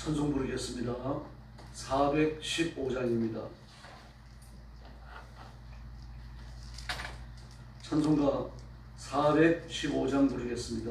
찬송 부르겠습니다. 415장입니다. 찬송가 415장 부르겠습니다.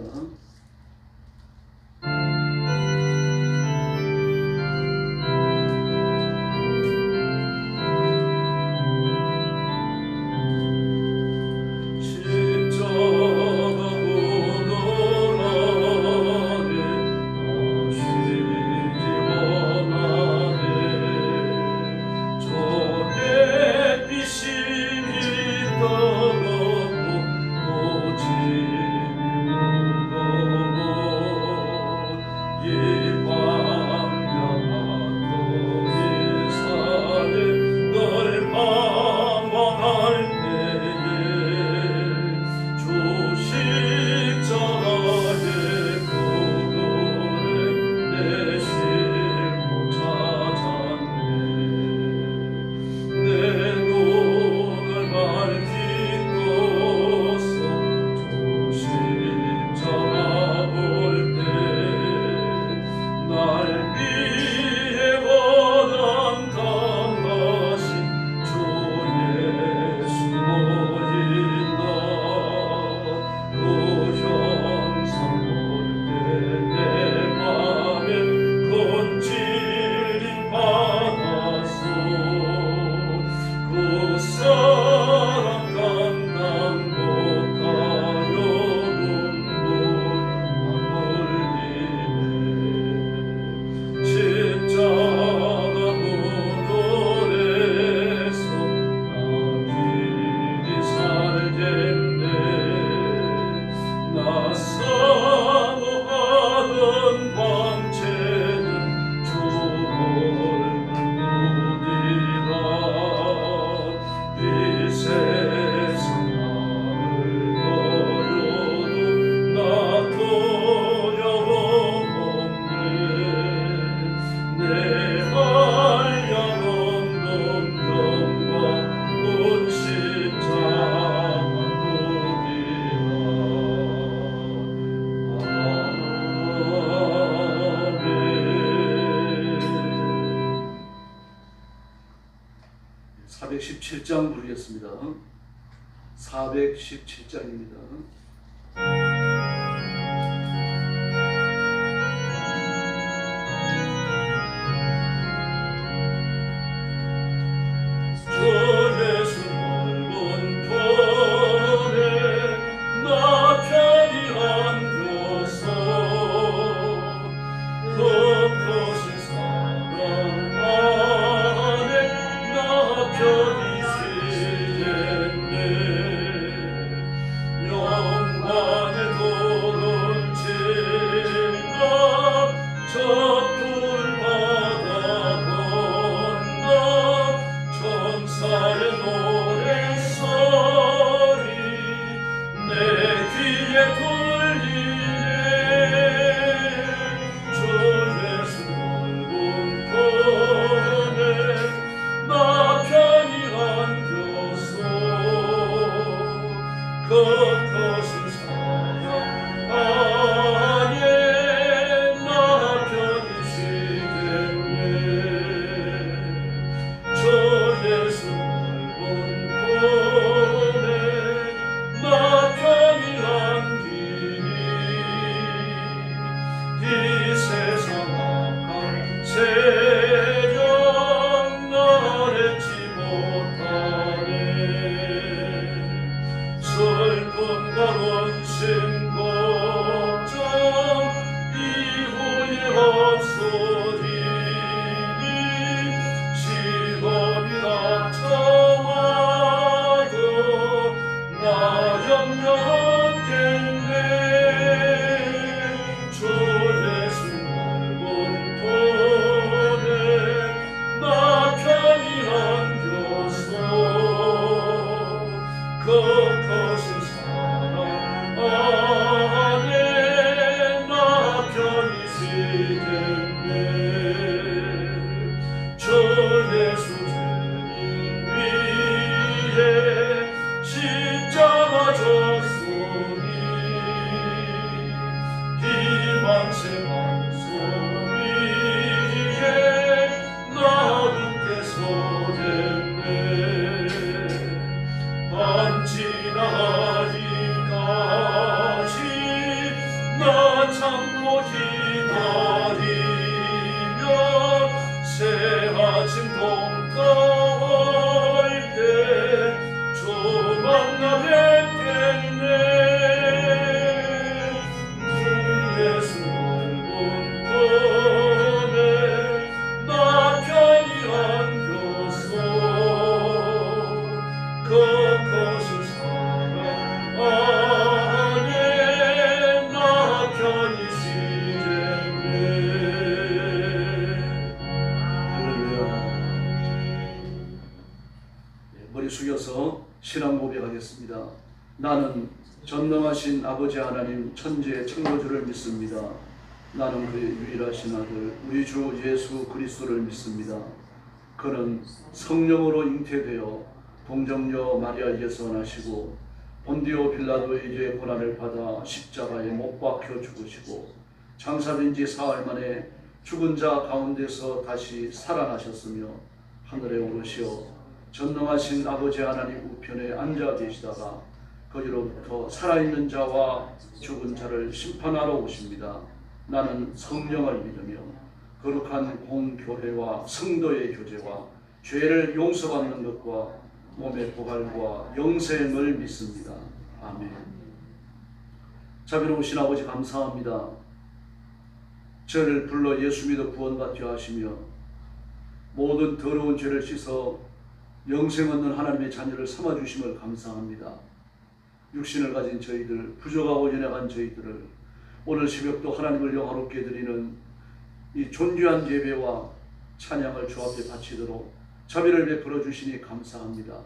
(417장) 부르겠습니다. 417장입니다. 영광의 아침 동가할 때 주 만나 뵙겠네. 주 예수를 본 꿈에 나 편히 안겨서 그것이 사랑 안에 나 편히 쉬겠네. 할렐루야. 머리 숙여서 신앙 고백하겠습니다. 나는 전능하신 아버지 하나님 천지의 창조주를 믿습니다. 나는 그의 유일하신 아들 우리 주 예수 그리스도를 믿습니다. 그는 성령으로 잉태되어 동정녀 마리아에게서 나시고 본디오 빌라도에게 고난을 받아 십자가에 못 박혀 죽으시고 장사된 지 사흘 만에 죽은 자 가운데서 다시 살아나셨으며 하늘에 오르시어 전능하신 아버지 하나님 우편에 앉아 계시다가 거기로부터 살아있는 자와 죽은 자를 심판하러 오십니다. 나는 성령을 믿으며 거룩한 공교회와 성도의 교제와 죄를 용서받는 것과 몸의 부활과 영생을 믿습니다. 아멘. 자비로우신 아버지 감사합니다. 저를 불러 예수 믿어 구원받게 하시며 모든 더러운 죄를 씻어 영생 얻는 하나님의 자녀를 삼아주심을 감사합니다. 육신을 가진 저희들, 부족하고 연약한 저희들을 오늘 새벽도 하나님을 영화롭게 드리는 이 존귀한 예배와 찬양을 주 앞에 바치도록 자비를 베풀어 주시니 감사합니다.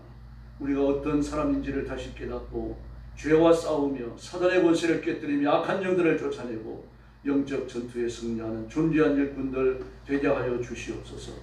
우리가 어떤 사람인지를 다시 깨닫고 죄와 싸우며 사단의 권세를 깨뜨리며 악한 영들을 쫓아내고 영적 전투에 승리하는 존귀한 일꾼들 되게 하여 주시옵소서.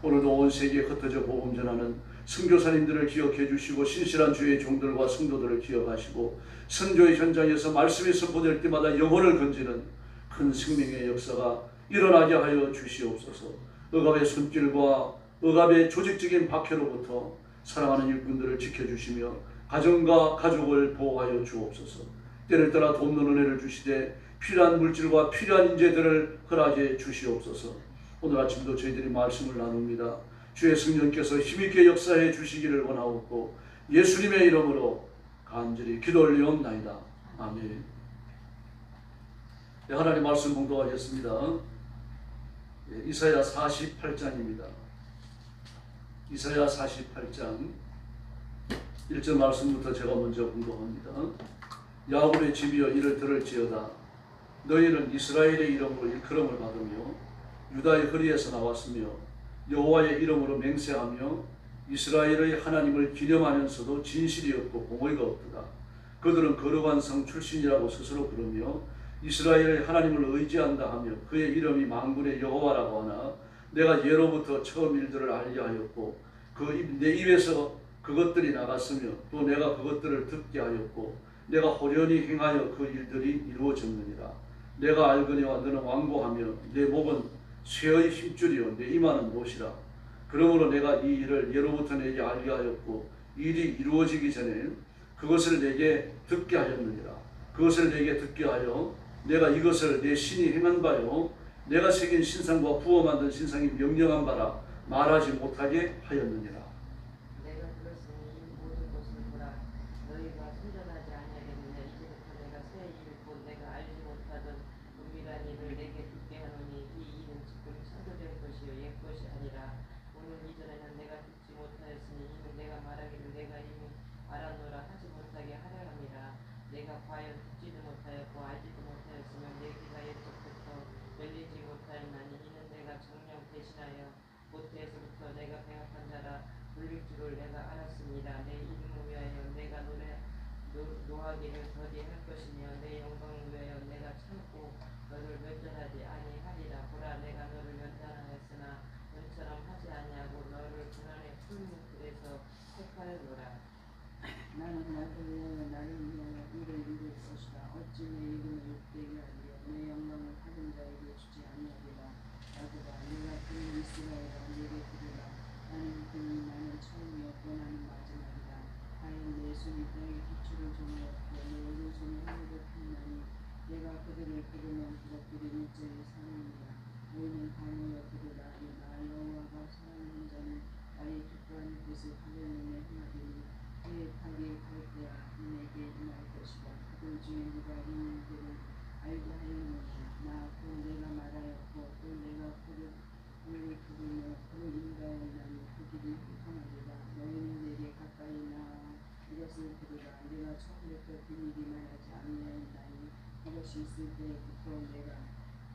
오늘도 온 세계에 흩어져 복음 전하는 선교사님들을 기억해 주시고 신실한 주의 종들과 성도들을 기억하시고 선교의 현장에서 말씀이 선포될 때마다 영혼을 건지는 큰 생명의 역사가 일어나게 하여 주시옵소서. 억압의 손길과 억압의 조직적인 박해로부터 사랑하는 일꾼들을 지켜주시며 가정과 가족을 보호하여 주옵소서. 때를 따라 돕는 은혜를 주시되 필요한 물질과 필요한 인재들을 허락해 주시옵소서. 오늘 아침도 저희들이 말씀을 나눕니다. 주의 성령께서 힘있게 역사해 주시기를 원하옵고 예수님의 이름으로 간절히 기도 올리옵나이다. 아멘. 네, 하나님 말씀 공독하겠습니다. 이사야 48장입니다. 이사야 48장 1절 말씀부터 제가 먼저 공독합니다. 야곱의 집이여 이를 들을지어다. 너희는 이스라엘의 이름으로 일컬음을 받으며 유다의 허리에서 나왔으며 여호와의 이름으로 맹세하며 이스라엘의 하나님을 기념하면서도 진실이 없고 공의가 없도다. 그들은 거룩한 성 출신이라고 스스로 그러며 이스라엘의 하나님을 의지한다 하며 그의 이름이 만군의 여호와라고 하나 내가 예로부터 처음 일들을 알게 하였고 내 입에서 그것들이 나갔으며 또 내가 그것들을 듣게 하였고 내가 호련히 행하여 그 일들이 이루어졌느니라. 내가 알거니와 너는 완고하며 내 목은 쇠의 힘줄이요 내 이마는 못이라. 그러므로 내가 이 일을 예로부터 내게 알게 하였고 일이 이루어지기 전에 그것을 내게 듣게 하였느니라. 그것을 내게 듣게 하여 내가 이것을 내 신이 행한 바요 내가 새긴 신상과 부어 만든 신상이 명령한 바라 말하지 못하게 하였느니라. 내가 들었으니 이 모든 것을 보라. 너희가 순전하지 아니하겠느냐. 이제부터 내가 새 일을 곧 내가 알지 못하던 은밀한 일을 내게 듣게 하노니 이 일은 지금 창조된 것이요 옛 것이 아니라 오늘 이전에는 내가 듣지 못하였으니 이는 내가 말하기를 내가 이미 알았노라 하지 못하게 하려 함이라. 내가 과연 듣지도 못하였고 알지도 못하였으며 내 귀가 옛적부터 열리지 못하였나니 이는 내가 정녕 대신하여 모태에서부터 내가 배합한 자라 불릴 줄을 내가 알았습니다. 내 이름을 위하여 내가 노하기를 더디할 것이며 내 영광을 위하여 내가 참고 너를 면전하지 아니하리라. 보라 내가 너를 면전하였으나 너처럼 하지 아니하고 너를 고난의 풀무불에서 택하였노라. 나는 나를 위하여 나를 위하여 일을 이룰 것이다. 어찌 내 이름을 욕되게 하리요. 내 영광을 받은 자에게 주지 아니하리라. 야곱아 내가 그의 이스라엘아 내게 들으라. 나는 처음이었고 나는 마지막이다. 과연 내 손이 너의 기초를 정하였고 내 오른손이 하늘을 폈나니 내가 그들을 부르면 그것들이 일제히 사는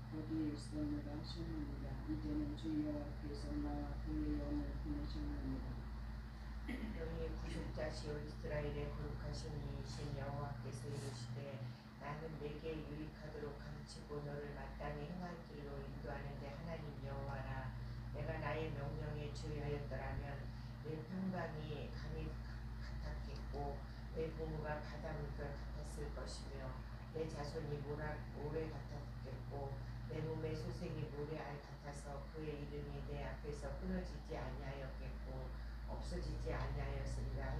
어디에 있었느라 하셨느니라. 이제는 주 여호와께서 나와 그의 영을 보내셨느니라. 너희 구속자시오 이스라엘의 거룩하신 이이신 여호와께서 이르시되 나는 내게 유익하도록 가르치고 너를 마땅히 행할 길로 인도하는데 하나님 여호와라. 내가 나의 명령에 주의하였더라면 내 평강이 강이 같았겠고 내 부모가 바다 물결 같았을 것이며 내 자손이 모래 같았겠고 내 몸의 소생이 모래알 같아서 그의 이름이 내 앞에서 끊어지지 아니하였겠고 없어지지 아니하였으리라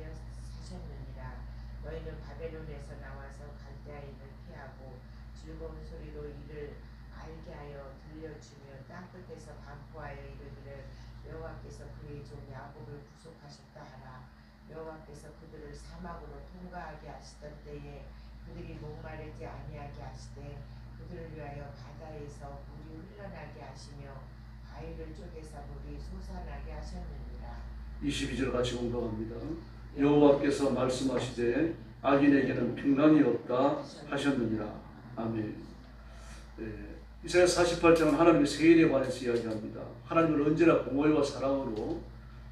하셨느니라. 너희는 바벨론에서 나와서 갈대아인을 피하고 즐거운 소리로 이를 알게 하여 들려주며 땅끝에서 반포하여 이르기를 여호와께서 그의 종 야곱을 구속하셨다 하라. 여호와께서 그들을 사막으로 통과하게 하시던 때에 그들이 목마르지 아니하게 하시되 그들을 위하여 바다에서 물이 흘러나게 하시며 바위를 쪼개서 물이 솟아나게 하셨느니라. 22절 같이 공부합니다. 여호와께서 말씀하시되 악인에게는 평강이 없다 하셨느니라. 아멘. 이사야 48장은 하나님의 세일에 관해서 이야기합니다. 하나님은 언제나 공의와 사랑으로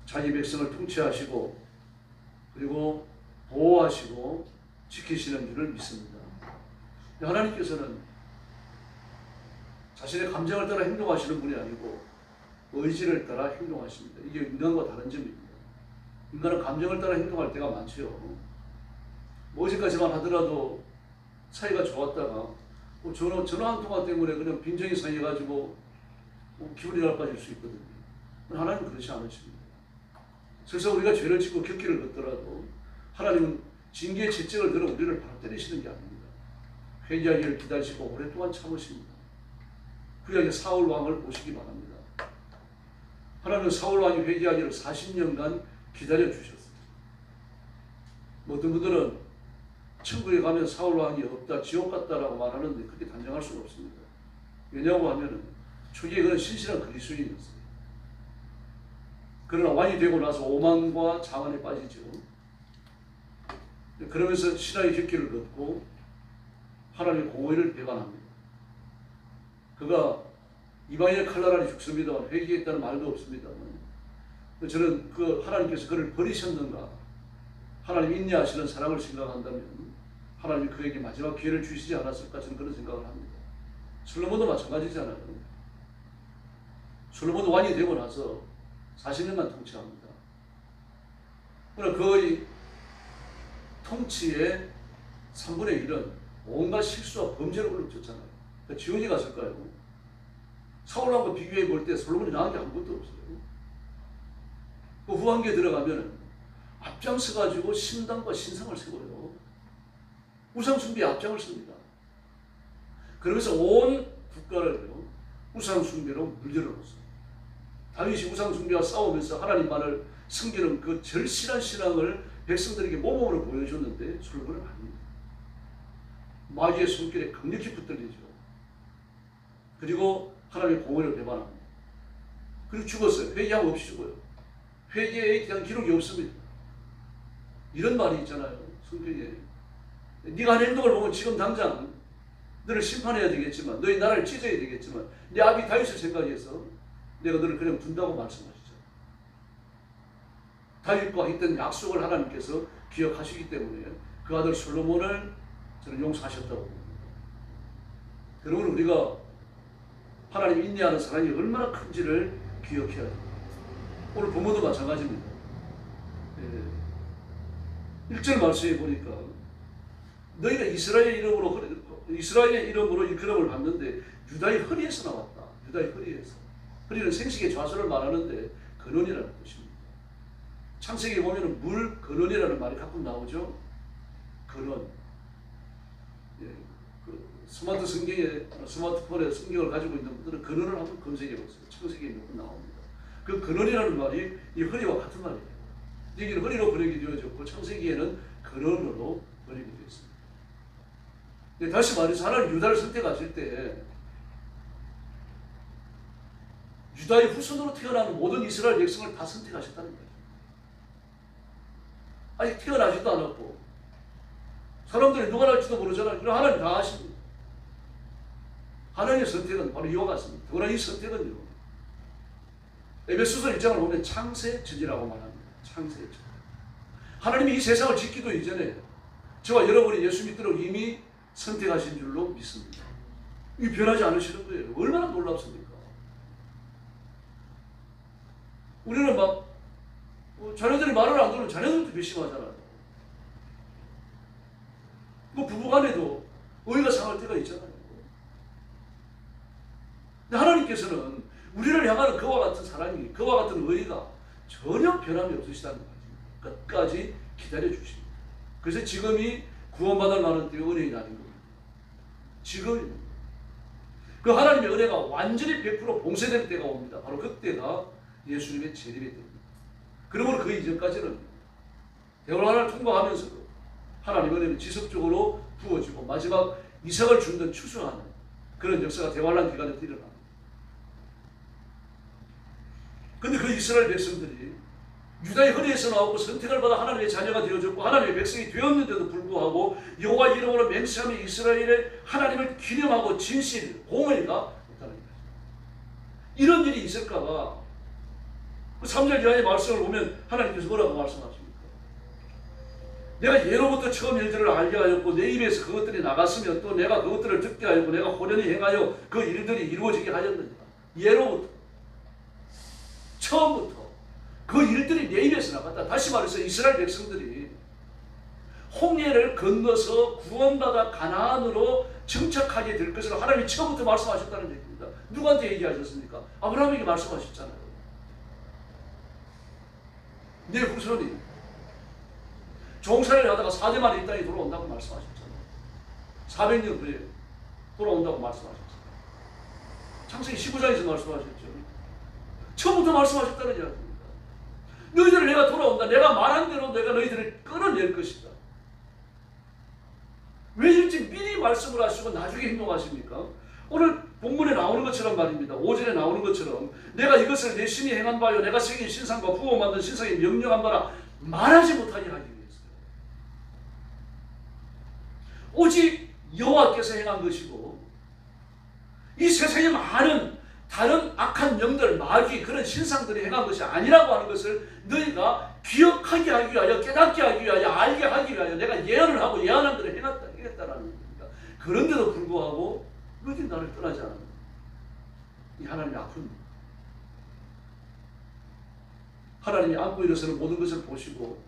자기 백성을 통치하시고 그리고 보호하시고 지키시는 줄을 믿습니다. 하나님께서는 자신의 감정을 따라 행동하시는 분이 아니고 의지를 따라 행동하십니다. 이게 인간과 다른 점입니다. 인간은 감정을 따라 행동할 때가 많지요. 어제까지만 하더라도 사이가 좋았다가 전화 한 통화 때문에 그냥 빈정이 상해가지고 기분이 나빠질 수 있거든요. 하나님은 그렇지 않으십니다. 설사 우리가 죄를 짓고 격기를 걷더라도 하나님은 징계의 채찍을 들어 우리를 바로 때리시는 게 아닙니다. 회개하기를 기다리시고 오랫동안 참으십니다. 구약의 사울 왕을 보시기 바랍니다. 하나님은 사울 왕이 회개하기를 40년간 기다려 주셨어요. 어떤 분들은 천국에 가면 사울 왕이 없다, 지옥 갔다라고 말하는데 그렇게 단정할 수는 없습니다. 왜냐고 하면 초기에 그는 신실한 그리스도인이었어요. 그러나 왕이 되고 나서 오만과 자만에 빠지죠. 그러면서 신앙의 격기를 걷고 하나님의 공의를 배반합니다. 그가 이방인의 칼날 아래 죽습니다만 회개했다는 말도 없습니다만 저는 그 하나님께서 그를 버리셨는가, 하나님 인내하시는 사랑을 생각한다면 하나님이 그에게 마지막 기회를 주시지 않았을까 저는 그런 생각을 합니다. 솔로몬도 마찬가지잖아요. 솔로몬도 왕이 되고 나서 40년간 통치합니다. 그러나 그의 통치의 3분의 1은 온갖 실수와 범죄를 올려줬잖아요. 그러니까 지옥에 갔을까요? 사울왕과 비교해 볼 때 솔로몬이 나은 게 아무것도 없어요. 그 후한기에 들어가면 앞장서 가지고 신당과 신상을 세워요. 우상 숭배에 앞장을 섭니다. 그러면서 온 국가를 우상 숭배로 물들여 놓았어요. 다윗이 우상 숭배와 싸우면서 하나님만을 섬기는 그 절실한 신앙을 백성들에게 모범으로 보여줬는데 솔로몬은 아닙니다. 마귀의 손길에 강력히 붙들리죠. 그리고 하나님의 공의를 배반합니다. 그리고 죽었어요. 회개함 없이 죽어요. 회개에 대한 기록이 없습니다. 이런 말이 있잖아요. 성경에. 네가 하는 행동을 보면 지금 당장 너를 심판해야 되겠지만, 너희 나라를 찢어야 되겠지만, 네 아비 다윗을 생각해서 내가 너를 그냥 둔다고 말씀하시죠. 다윗과 했던 약속을 하나님께서 기억하시기 때문에 그 아들 솔로몬을 저는 용서하셨다고 봅니다. 여러분, 우리가 하나님 인내하는 사랑이 얼마나 큰지를 기억해야 됩니다. 오늘 본문도 마찬가지입니다. 1절 말씀에 보니까 너희가 이스라엘의 이름으로 이 그름을 받는데 유다의 허리에서 나왔다. 유다의 허리에서. 허리는 생식의 좌소를 말하는데 근원이라는 뜻입니다. 창세기에 보면 물 근원이라는 말이 가끔 나오죠. 근원. 스마트폰에 성경을 가지고 있는 분들은 근원을 한번 검색해 보세요. 창세기에 몇 번 나옵니다. 그 근원이라는 말이 이 허리와 같은 말이에요. 여기는 허리로 번역이 되어졌고 창세기에는 근원으로 번역이 되었습니다. 다시 말해서 하나님 유다를 선택하실 때 유다의 후손으로 태어나는 모든 이스라엘 백성을 다 선택하셨다는 거예요. 아직 태어나지도 않았고 사람들이 누가 날지도 모르잖아요. 그럼 하나님 다 아십니다. 하나님의 선택은 바로 이와 같습니다. 그러나 이 선택은요, 에베소서 1장을 보면 창세의 전이라고 말합니다. 창세의 전. 하나님이 이 세상을 짓기도 이전에 저와 여러분이 예수 믿도록 이미 선택하신 줄로 믿습니다. 이 변하지 않으시는 거예요. 얼마나 놀랍습니까? 우리는 막 자녀들이 말을 안 듣는 자녀들도 괘씸하잖아요. 부부간에도 의가 상할 때가 있잖아요. 근데 하나님께서는 우리를 향하는 그와 같은 사랑이, 그와 같은 의가 전혀 변함이 없으시다는 거죠. 끝까지 기다려 주십니다. 그래서 지금이 구원받을 만한 때의 은혜가 아닌 겁니다. 지금 그 하나님의 은혜가 완전히 100% 봉쇄될 때가 옵니다. 바로 그때가 예수님의 재림의 때입니다. 그러므로 그 이전까지는 대환란을 통과하면서도 하나님의 은혜는 지속적으로 부어지고 마지막 이삭을 죽는 추수하는 그런 역사가 대환란 기간에 일어납니다. 근데 그 이스라엘 백성들이 유다의 허리에서 나오고 선택을 받아 하나님의 자녀가 되어졌고 하나님의 백성이 되었는데도 불구하고 여호와 이름으로 맹세하며 이스라엘의 하나님을 기념하고 진실, 공의가 못하는 거죠. 이런 일이 있을까봐 3절 이하의 말씀을 보면 하나님께서 뭐라고 말씀하십니까? 내가 예로부터 처음 일들을 알게 하였고 내 입에서 그것들이 나갔으면 또 내가 그것들을 듣게 하였고 내가 호련히 행하여 그 일들이 이루어지게 하였느니라. 예로부터, 처음부터 그 일들이 내 입에서 나갔다. 다시 말해서 이스라엘 백성들이 홍해를 건너서 구원받아 가나안으로 정착하게 될 것을 하나님이 처음부터 말씀하셨다는 얘기입니다. 누구한테 얘기하셨습니까? 아브라함에게 말씀하셨잖아요. 내 후손이 종살이를 하다가 4대 만에 이 땅에 돌아온다고 말씀하셨잖아요. 400년 후에 돌아온다고 말씀하셨잖아요. 창세기 15장에서 말씀하셨죠. 처음부터 말씀하셨다는 이야기입니다. 너희들을 내가 돌아온다. 내가 말한 대로 내가 너희들을 끌어낼 것이다. 왜 일찍 미리 말씀을 하시고 나중에 행동하십니까? 오늘 본문에 나오는 것처럼 말입니다. 5절에 나오는 것처럼 내가 이것을 내 신이 행한 바요 내가 새긴 신상과 부어 만든 신상에 명령한 바라 말하지 못하게 하기 위해서요. 오직 여호와께서 행한 것이고 이 세상에 많은 다른 악한 영들, 마귀 그런 신상들이 행한 것이 아니라고 하는 것을 너희가 기억하게 하기 위하여 깨닫게 하기 위하여 알게 하기 위하여 내가 예언을 하고 예언한 대로 해냈다라는 겁니다. 그런데도 불구하고 너희들이 나를 떠나지 않았다. 이 하나님의 아픔입니다. 하나님이 안고 일어서는 모든 것을 보시고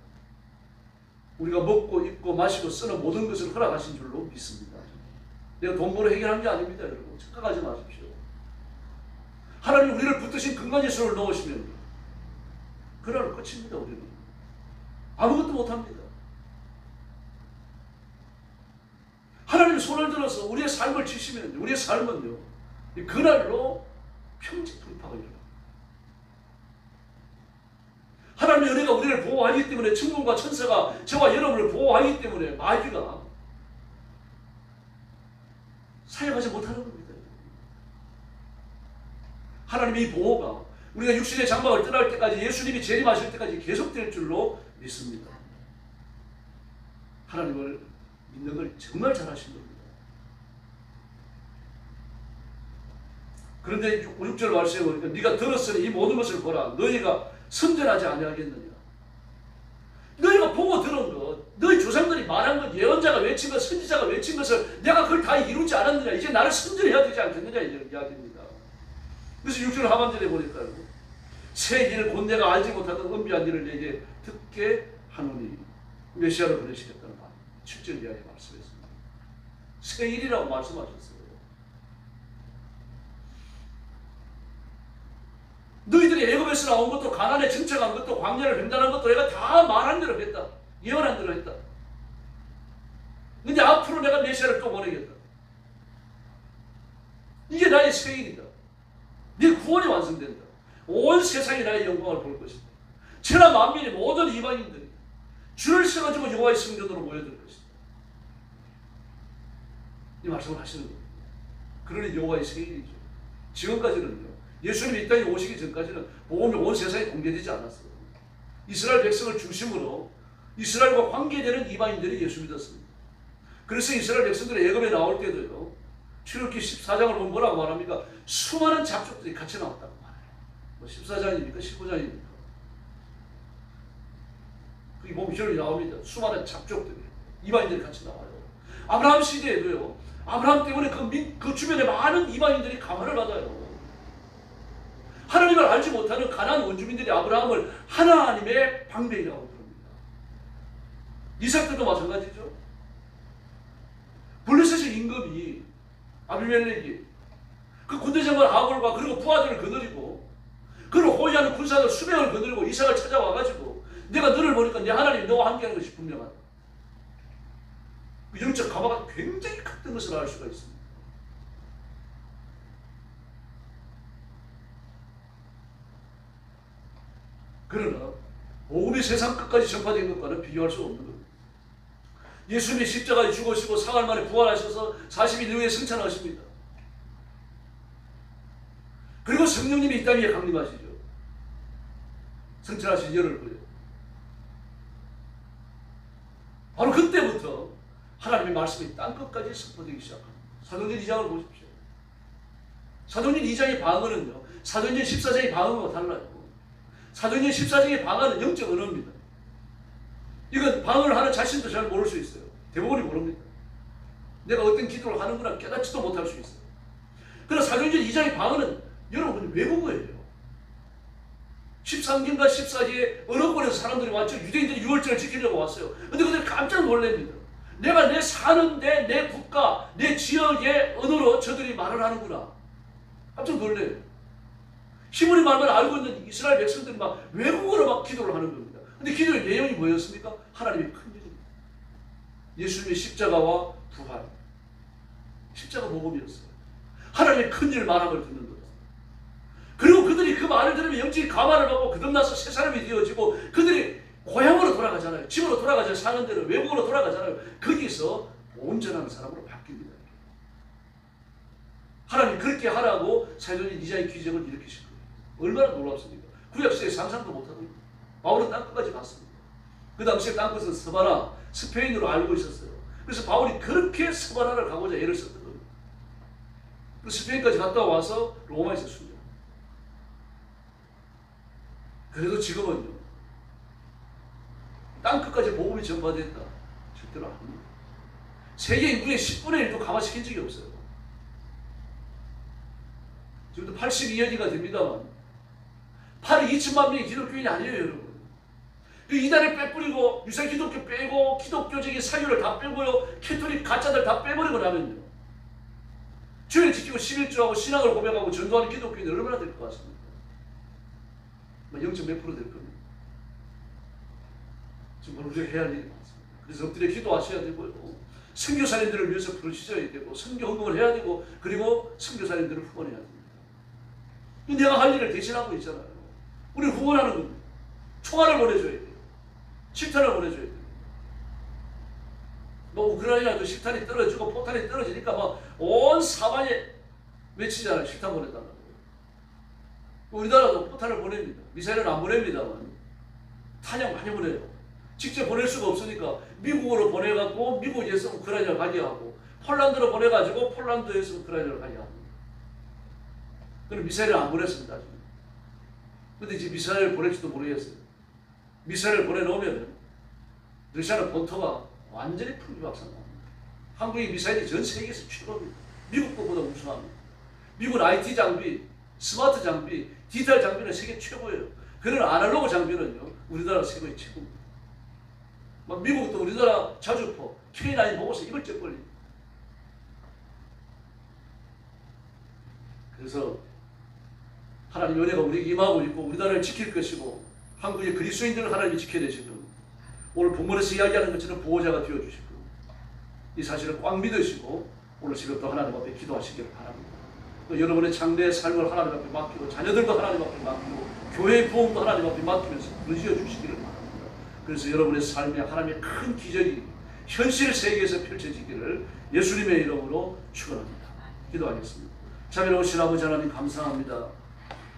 우리가 먹고 입고 마시고 쓰는 모든 것을 허락하신 줄로 믿습니다. 내가 돈 벌어 해결한 게 아닙니다. 여러분 착각하지 마십시오. 하나님 우리를 붙드신 근간예수를 넣으시면 그날 끝입니다. 우리는 아무것도 못합니다. 하나님 손을 들어서 우리의 삶을 지시면 우리의 삶은요 그날로 평지불파가 일어납니다. 하나님의 은혜가 우리를 보호하기 때문에 천군과 천사가 저와 여러분을 보호하기 때문에 마귀가 사역하지 못하는 겁니다. 하나님의 이 보호가 우리가 육신의 장막을 떠날 때까지 예수님이 재림하실 때까지 계속될 줄로 믿습니다. 하나님을 믿는 걸 정말 잘하신 겁니다. 그런데 6절 말씀에 보니까 네가 들었으니 이 모든 것을 보라. 너희가 선전하지 아니하겠느냐. 너희가 보고 들은 것, 너희 조상들이 말한 것, 예언자가 외친 것, 선지자가 외친 것을 내가 그걸 다 이루지 않았느냐. 이제 나를 선전해야 되지 않겠느냐 이런 이야기입니다. 그래서 6절 하반절에 보니까 새 일을 곧 내가 알지 못하던 은비한 일을 내게 듣게 하노니 메시아를 보내시겠다는 말 7절 이하에 말씀했습니다. 새 일이라고 말씀하셨어요. 너희들이 애굽에서 나온 것도 가나안에 정착한 것도 광야를 횡단한 것도 내가 다 말한 대로 했다. 예언한 대로 했다. 근데 앞으로 내가 메시아를 또 보내겠다. 이게 나의 새 일이다. 네 구원이 완성된다. 온 세상이 나의 영광을 볼 것이다. 천하 만민이 모든 이방인들이 줄을 서가지고 여호와의 성전으로 모여들 것이다. 이 말씀을 하시는 겁니다. 그러니 여호와의 새 일이죠. 지금까지는요. 예수님이 이 땅에 오시기 전까지는 복음이 온 세상에 공개되지 않았어요. 이스라엘 백성을 중심으로 이스라엘과 관계되는 이방인들이 예수 믿었습니다. 그래서 이스라엘 백성들이 애굽에 나올 때도요. 출애굽기 14장을 보면 뭐라고 말합니까? 수많은 잡족들이 같이 나왔다고 말해요. 뭐 14장입니까? 19장입니까? 그게 보면 결론이 나옵니다. 수많은 잡족들이, 이방인들이 같이 나와요. 아브라함 시대에도요, 아브라함 때문에 그 주변에 많은 이방인들이 감화를 받아요. 하나님을 알지 못하는 가나안 원주민들이 아브라함을 하나님의 방백이라고 부릅니다. 이삭 때도 마찬가지죠. 블레셋의 임금이 아비멜렉이 그 군대장관 아골과 그리고 부하들을 거느리고 그를 호위하는 군사들 수명을 거느리고 이삭을 찾아와가지고 내가 너를 보니까 내 하나님 너와 함께하는 것이 분명하다. 그 영적 감화가 굉장히 컸던 것을 알 수가 있습니다. 그러나 복음이 세상 끝까지 전파된 것과는 비교할 수 없는 겁니다. 예수님이 십자가에 죽으시고 사흘 만에 부활하셔서 40일 이후에 승천하십니다. 그리고 성령님이 이 땅 위에 강림하시죠. 승천하신 열흘 후에. 바로 그때부터 하나님의 말씀이 땅 끝까지 선포되기 시작합니다. 사도행전 2장을 보십시오. 사도행전 2장의 방언은요, 사도행전 14장의 방언과 달라요. 사도행전 14장의 방언은 영적 언어입니다. 이건 방언을 하는 자신도 잘 모를 수 있어요. 대부분이 모릅니다. 내가 어떤 기도를 하는구나 깨닫지도 못할 수 있어요. 그러나 사도행전 2장의 방언은 여러분 외국어예요. 13기인가 14기에 언어권에서 사람들이 왔죠. 유대인들이 유월절을 지키려고 왔어요. 근데 그들이 깜짝 놀랍니다. 내가 내 사는데 내 국가, 내 지역의 언어로 저들이 말을 하는구나. 깜짝 놀래요. 히브리 말만 알고 있는 이스라엘 백성들이 막 외국어로 막 기도를 하는 겁니다. 근데 기도의 내용이 뭐였습니까? 하나님의 큰 일입니다. 예수님의 십자가와 부활. 십자가 복음이었어요. 하나님의 큰 일 말함을 듣는 거예요. 그리고 그들이 그 말을 들으면 영적인 감화를 받고 거듭나서 새 사람이 되어지고 그들이 고향으로 돌아가잖아요. 집으로 돌아가잖아요. 사는 데로 외국으로 돌아가잖아요. 거기서 온전한 사람으로 바뀝니다. 하나님 그렇게 하라고 사도행전 2장의 기적을 일으키신 거예요. 얼마나 놀랍습니까? 구약시대에 상상도 못하던 바울은 땅끝까지 갔습니다. 그 당시에 땅끝은 스바나, 스페인으로 알고 있었어요. 그래서 바울이 그렇게 스바나를 가고자 애를 썼던 겁니다. 그 스페인까지 갔다 와서 로마에서 순교. 그래도 지금은요, 땅끝까지 복음이 전파됐다. 절대로 안 합니다. 세계 인구의 10분의 1도 감화시킨 적이 없어요. 지금도 82년이가 됩니다만 8억 2천만 명의 기독교인이 아니에요, 여러분. 이단을 빼뿌리고 유사 기독교 빼고 기독교적인 사유를 다 빼고요, 캐톨릭 가짜들 다 빼버리고 나면요, 주일 지키고 11조하고 신앙을 고백하고 전도하는 기독교인이 얼마나 될 것 같습니까? 0.몇% 될 겁니다. 지금 우리가 해야 할 일이 많습니다. 그래서 엎드려 기도하셔야 되고요, 선교사님들을 위해서 부르짖어야 되고 선교 헌금을 해야 되고 그리고 선교사님들을 후원해야 됩니다. 내가 할 일을 대신하고 있잖아요. 우리 후원하는 겁니다. 총알을 보내줘야 돼요. 식탄을 보내줘야 돼요. 뭐 우크라이나도 식탄이 떨어지고 포탄이 떨어지니까 막 온 사방에 외치잖아요. 식탄 보냈다는 거예요. 우리나라도 포탄을 보냅니다. 미사일은 안 보냅니다만 탄약 많이 보내요. 직접 보낼 수가 없으니까 미국으로 보내갖고 미국에서 우크라이나를 가게 하고 폴란드로 보내가지고 폴란드에서 우크라이나를 가게 합니다. 그럼 미사일을 안 보냈습니다. 근데 이제 미사일을 보낼지도 모르겠어요. 미사일을 보내놓으면 러시아는 본토가 완전히 풍비박산납니다. 한국의 미사일이 전 세계에서 최고입니다. 미국 것보다 우수합니다. 미국은 IT 장비, 스마트 장비, 디지털 장비는 세계 최고예요. 그런 아날로그 장비는요, 우리나라 세계 최고입니다. 막 미국도 우리나라 자주포 K9 보고서 입을 쩍 벌립니다. 그래서 하나님 은혜가 우리에게 임하고 있고 우리나라를 지킬 것이고 한국의 그리스도인들을 하나님이 지켜야 되실 겁니다. 오늘 본문에서 이야기하는 것처럼 보호자가 되어주실 겁니다. 이 사실을 꽉 믿으시고 오늘 지금도 하나님 앞에 기도하시기를 바랍니다. 또 여러분의 장래의 삶을 하나님 앞에 맡기고 자녀들도 하나님 앞에 맡기고 교회의 부흥도 하나님 앞에 맡기면서 부르짖어 주시기를 바랍니다. 그래서 여러분의 삶에 하나님의 큰 기적이 현실 세계에서 펼쳐지기를 예수님의 이름으로 축원합니다. 기도하겠습니다. 자비로우신 아버지 하나님 감사합니다.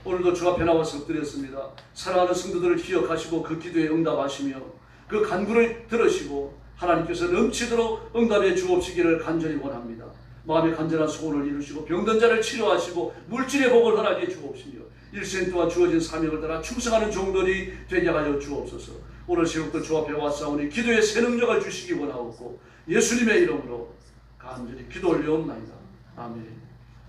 오늘도 주 앞에 나와서 엎드렸습니다. 사랑하는 성도들을 기억하시고 그 기도에 응답하시며 그 간구를 들으시고 하나님께서 넘치도록 응답해 주옵시기를 간절히 원합니다. 마음의 간절한 소원을 이루시고 병든 자를 치료하시고 물질의 복을 허락해 주옵시며 일생 동안 주어진 사명을 따라 충성하는 종들이 되게 하여 주옵소서. 오늘 세력들 주 앞에 왔사오니 기도의 새 능력을 주시기 원하옵고 예수님의 이름으로 간절히 기도 올려옵나이다. 아멘.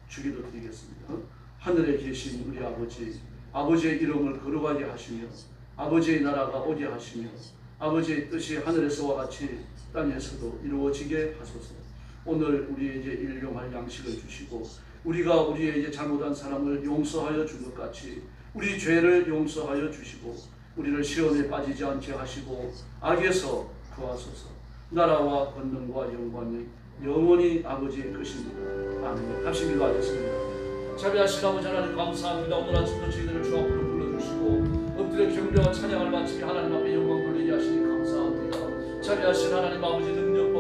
주기도 드리겠습니다. 하늘에 계신 우리 아버지, 아버지의 이름을 거룩하게 하시며 아버지의 나라가 오게 하시며 아버지의 뜻이 하늘에서와 같이 땅에서도 이루어지게 하소서. 오늘 우리에게 일용할 양식을 주시고 우리가 우리에게 잘못한 사람을 용서하여 준 것 같이 우리 죄를 용서하여 주시고 우리를 시험에 빠지지 않게 하시고 악에서 구하소서. 나라와 권능과 영광이 영원히 아버지의 것입니다. 아멘. 합심 기도하겠습니다. 자비하신 아버지 하나님 감사합니다. 오늘 아침도 저희들을 주 앞으로 불러주시고 엎드려 경배와 찬양을 마치게 하나님 앞에 영광 돌리게 하시니 감사합니다. 자비하신 하나님 아버지 능력